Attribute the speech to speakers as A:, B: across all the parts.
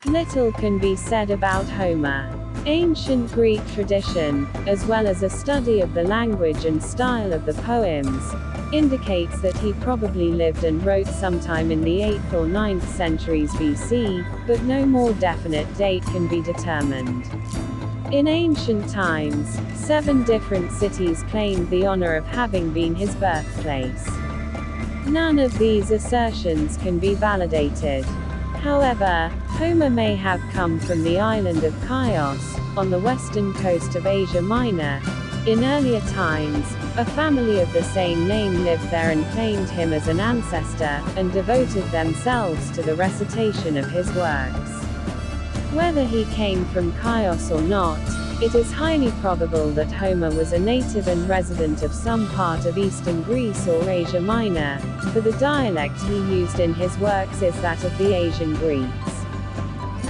A: Little can be said about Homer. Ancient Greek tradition, as well as a study of the language and style of the poems, indicates that he probably lived and wrote sometime in the 8th or 9th centuries BC, but no more definite date can be determined. In ancient times, 7 different cities claimed the honor of having been his birthplace. None of these assertions can be validated. However, Homer may have come from the island of Chios, on the western coast of Asia Minor. In earlier times, a family of the same name lived there and claimed him as an ancestor, and devoted themselves to the recitation of his works. Whether he came from Chios or not, it is highly probable that Homer was a native and resident of some part of eastern Greece or Asia Minor, for the dialect he used in his works is that of the Asian Greeks.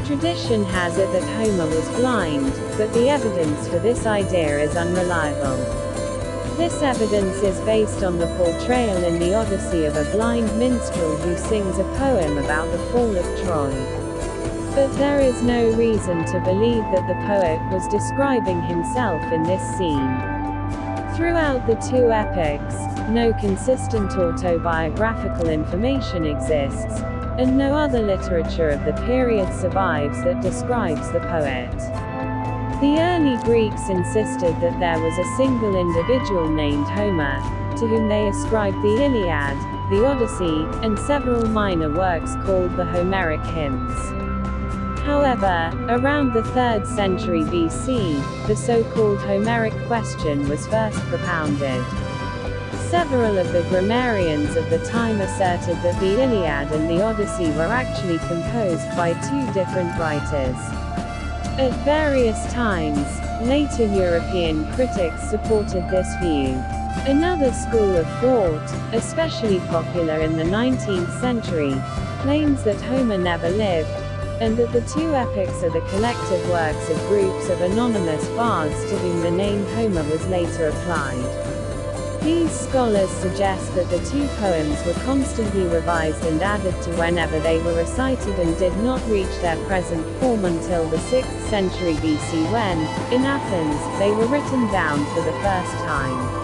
A: Tradition has it that Homer was blind, but the evidence for this idea is unreliable. This evidence is based on the portrayal in the Odyssey of a blind minstrel who sings a poem about the fall of Troy. But there is no reason to believe that the poet was describing himself in this scene. Throughout the 2 epics, no consistent autobiographical information exists, and no other literature of the period survives that describes the poet. The early Greeks insisted that there was a single individual named Homer, to whom they ascribed the Iliad, the Odyssey, and several minor works called the Homeric hymns. However, around the 3rd century BC, the so-called Homeric question was first propounded. Several of the grammarians of the time asserted that the Iliad and the Odyssey were actually composed by 2 different writers. At various times, later European critics supported this view. Another school of thought, especially popular in the 19th century, claims that Homer never lived, and that the 2 epics are the collective works of groups of anonymous bards to whom the name Homer was later applied. These scholars suggest that the 2 poems were constantly revised and added to whenever they were recited and did not reach their present form until the 6th century BC when, in Athens, they were written down for the first time.